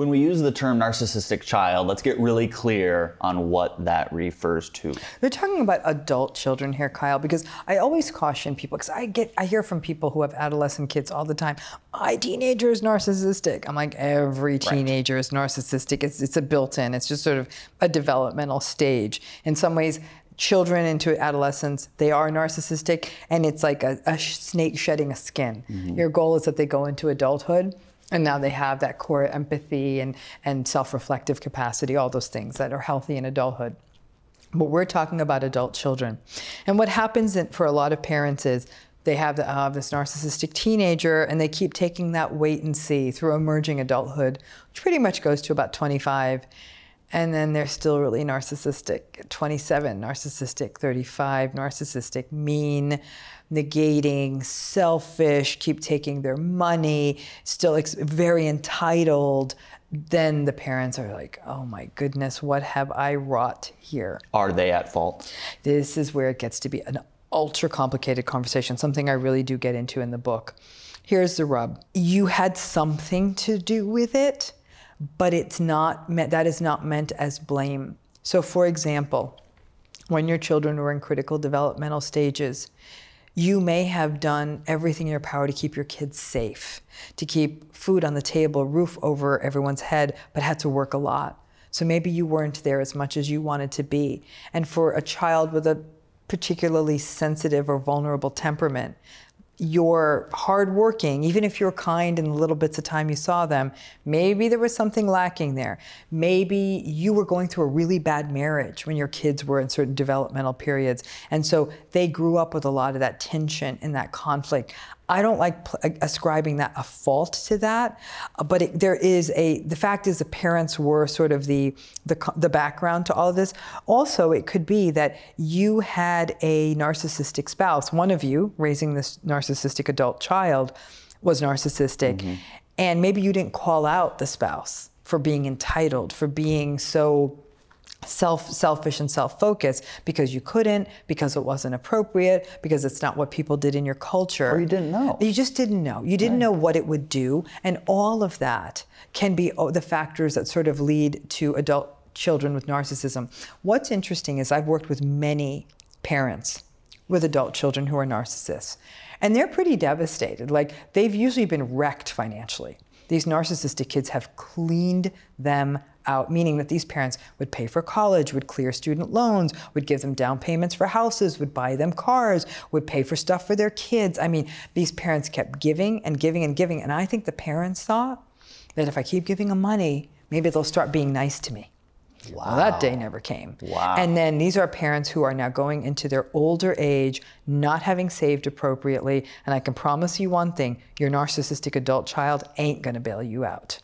When we use the term narcissistic child, let's get really clear on what that refers to. We're talking about adult children here, Kyle, because I always caution people, because I hear from people who have adolescent kids all the time, my teenager is narcissistic. I'm like, every teenager is narcissistic. It's a built-in, it's just sort of a developmental stage. In some ways, children into adolescence, they are narcissistic, and it's like a snake shedding a skin. Your goal is that they go into adulthood, and now they have that core empathy and self-reflective capacity, all those things that are healthy in adulthood. But we're talking about adult children. And what happens for a lot of parents is they have this narcissistic teenager, and they keep taking that wait and see through emerging adulthood, which pretty much goes to about 25. And then they're still really narcissistic. 27, narcissistic. 35, narcissistic, mean, negating, selfish, keep taking their money, still very entitled. Then the parents are like, oh my goodness, what have I wrought here? Are they at fault? This is where it gets to be an ultra complicated conversation, something I really do get into in the book. Here's the rub. You had something to do with it, but it's not meant, that is not meant as blame. So for example, when your children were in critical developmental stages, you may have done everything in your power to keep your kids safe, to keep food on the table, roof over everyone's head, but had to work a lot. So maybe you weren't there as much as you wanted to be. And for a child with a particularly sensitive or vulnerable temperament, you're hardworking, even if you're kind in the little bits of time you saw them, maybe there was something lacking there. Maybe you were going through a really bad marriage when your kids were in certain developmental periods. And so they grew up with a lot of that tension and that conflict. I don't like ascribing that a fault to that, but the fact is the parents were sort of the background to all of this. Also, it could be that you had a narcissistic spouse. One of you raising this narcissistic adult child was narcissistic, and maybe you didn't call out the spouse for being entitled, for being so selfish and self-focused, because you couldn't, because it wasn't appropriate, because it's not what people did in your culture. Or you didn't know. You just didn't know. You didn't know what it would do. And all of that can be the factors that sort of lead to adult children with narcissism. What's interesting is I've worked with many parents with adult children who are narcissists, and they're pretty devastated. Like, they've usually been wrecked financially. These narcissistic kids have cleaned them out, meaning that these parents would pay for college, would clear student loans, would give them down payments for houses, would buy them cars, would pay for stuff for their kids. I mean, these parents kept giving and giving and giving. And I think the parents thought that if I keep giving them money, maybe they'll start being nice to me. Wow. Well, that day never came. Wow. And then these are parents who are now going into their older age, not having saved appropriately. And I can promise you one thing, your narcissistic adult child ain't gonna bail you out.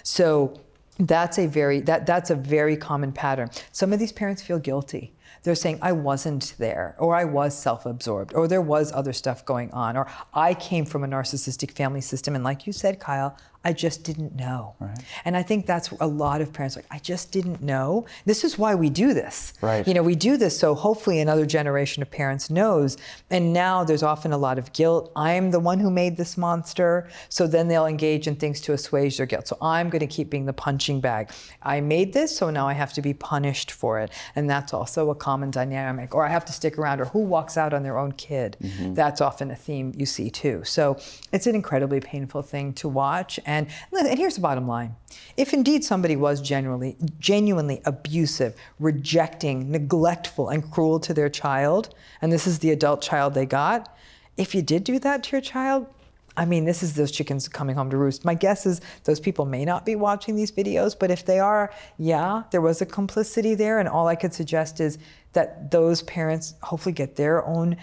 So that's a very common pattern. Some of these parents feel guilty. They're saying, I wasn't there, or I was self-absorbed, or there was other stuff going on, or I came from a narcissistic family system, and like you said, Kyle, I just didn't know. Right. And I think that's a lot of parents like, I just didn't know. This is why we do this. Right. You know, we do this so hopefully another generation of parents knows. And now there's often a lot of guilt. I'm the one who made this monster. So then they'll engage in things to assuage their guilt. So I'm going to keep being the punching bag. I made this, so now I have to be punished for it. And that's also a common dynamic. Or I have to stick around, or who walks out on their own kid. That's often a theme you see too. So it's an incredibly painful thing to watch. And here's the bottom line. If indeed somebody was genuinely abusive, rejecting, neglectful, and cruel to their child, and this is the adult child they got, if you did do that to your child, I mean, this is those chickens coming home to roost. My guess is those people may not be watching these videos, but if they are, yeah, there was a complicity there, and all I could suggest is that those parents hopefully get their own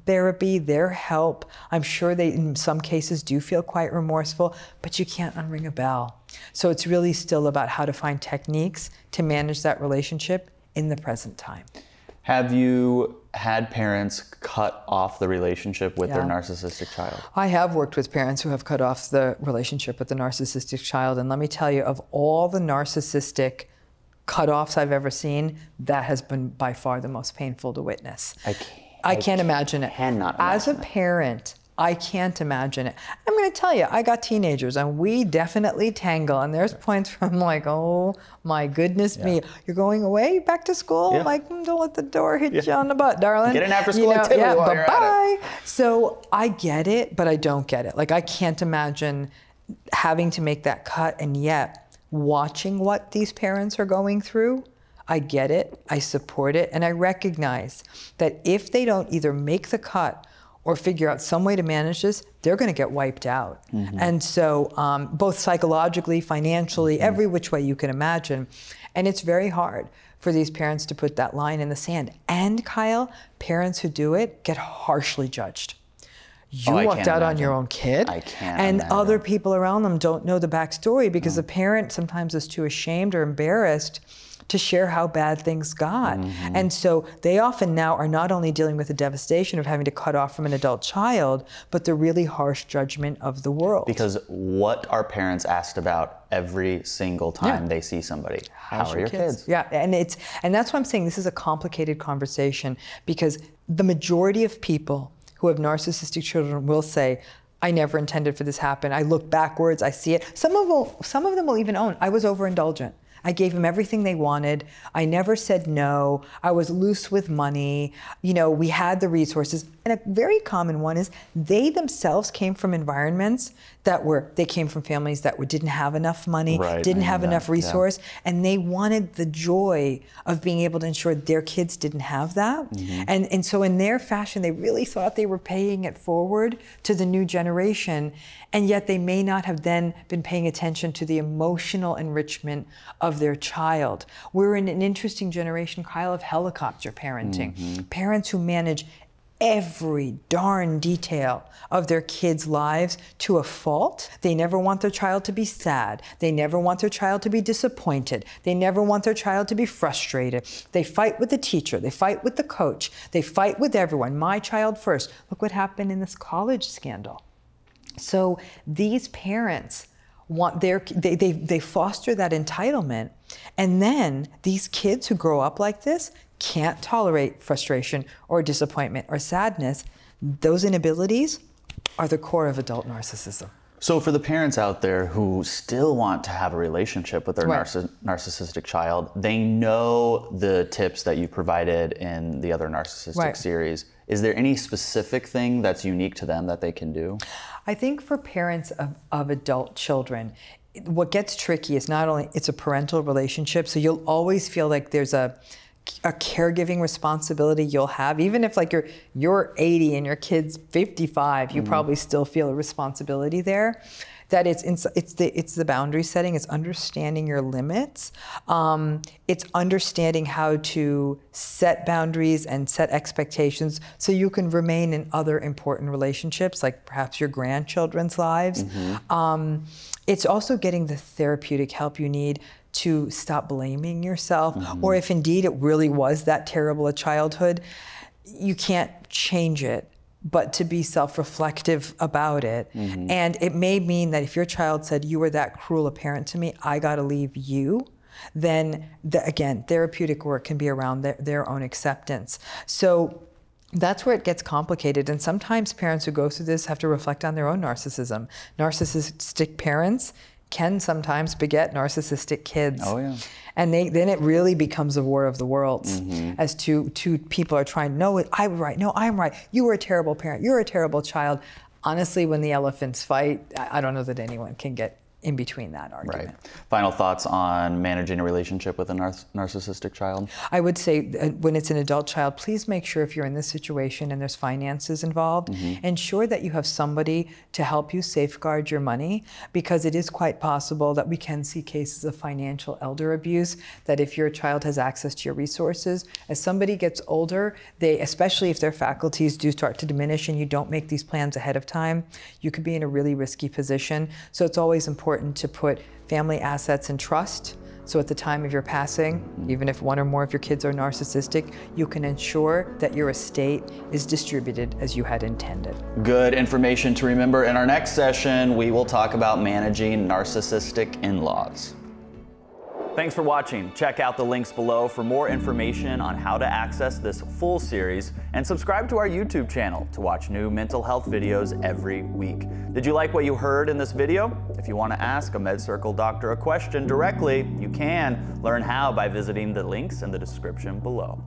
therapy, their help. I'm sure they, in some cases, do feel quite remorseful, but you can't unring a bell. So it's really still about how to find techniques to manage that relationship in the present time. Have you had parents cut off the relationship with their narcissistic child? I have worked with parents who have cut off the relationship with the narcissistic child, and let me tell you, of all the narcissistic cutoffs I've ever seen, that has been by far the most painful to witness. I can't imagine it. Cannot As a imagine parent, I can't imagine it. I'm going to tell you, I got teenagers and we definitely tangle. And there's points where I'm like, oh my goodness me, you're going away back to school? Like, don't let the door hit you on the butt, darling. Get an after school activity while you're at it. So I get it, but I don't get it. Like, I can't imagine having to make that cut, and yet watching what these parents are going through. I get it, I support it, and I recognize that if they don't either make the cut or figure out some way to manage this, they're going to get wiped out. And so both psychologically, financially, every which way you can imagine. And it's very hard for these parents to put that line in the sand. And Kyle, parents who do it get harshly judged. You walked out on your own kid, and other people around them don't know the backstory because the parent sometimes is too ashamed or embarrassed to share how bad things got. And so they often now are not only dealing with the devastation of having to cut off from an adult child, but the really harsh judgment of the world. Because what are parents asked about every single time they see somebody? How are your kids? Yeah, and that's why I'm saying this is a complicated conversation, because the majority of people who have narcissistic children will say, I never intended for this to happen. I look backwards, I see it. Some of them will even own, I was overindulgent. I gave them everything they wanted. I never said no. I was loose with money. You know, we had the resources. And a very common one is they themselves came from environments they came from families that didn't have enough money, didn't have enough resource, and they wanted the joy of being able to ensure their kids didn't have that. And so in their fashion, they really thought they were paying it forward to the new generation, and yet they may not have then been paying attention to the emotional enrichment of their child. We're in an interesting generation, Kyle, of helicopter parenting. Parents who manage every darn detail of their kids' lives to a fault. They never want their child to be sad. They never want their child to be disappointed. They never want their child to be frustrated. They fight with the teacher. They fight with the coach. They fight with everyone. My child first. Look what happened in this college scandal. So these parents want they foster that entitlement, and then these kids who grow up like this can't tolerate frustration or disappointment or sadness. Those inabilities are the core of adult narcissism. So for the parents out there who still want to have a relationship with their narcissistic child, they know the tips that you provided in the other narcissistic series. Is there any specific thing that's unique to them that they can do? I think for parents of adult children, what gets tricky is not only it's a parental relationship, so you'll always feel like there's a caregiving responsibility you'll have, even if like you're 80 and your kid's 55, you probably still feel a responsibility there. That it's the boundary setting. It's understanding your limits. It's understanding how to set boundaries and set expectations so you can remain in other important relationships, like perhaps your grandchildren's lives. It's also getting the therapeutic help you need to stop blaming yourself, or if indeed it really was that terrible a childhood, you can't change it, but to be self-reflective about it. And it may mean that if your child said, you were that cruel a parent to me, I gotta leave you, then again, therapeutic work can be around their own acceptance. So that's where it gets complicated. And sometimes parents who go through this have to reflect on their own narcissism. Narcissistic parents can sometimes beget narcissistic kids. And then it really becomes a war of the worlds as two people are trying, no, I'm right, no, I'm right. You were a terrible parent, you're a terrible child. Honestly, when the elephants fight, I don't know that anyone can get in between that argument. Final thoughts on managing a relationship with a narcissistic child? I would say when it's an adult child, please make sure if you're in this situation and there's finances involved, ensure that you have somebody to help you safeguard your money, because it is quite possible that we can see cases of financial elder abuse, that if your child has access to your resources, as somebody gets older, especially if their faculties do start to diminish and you don't make these plans ahead of time, you could be in a really risky position. So it's always important to put family assets in trust. So at the time of your passing, even if one or more of your kids are narcissistic, you can ensure that your estate is distributed as you had intended. Good information to remember. In our next session, we will talk about managing narcissistic in-laws. Thanks for watching. Check out the links below for more information on how to access this full series, and subscribe to our YouTube channel to watch new mental health videos every week. Did you like what you heard in this video? If you want to ask a MedCircle doctor a question directly, you can learn how by visiting the links in the description below.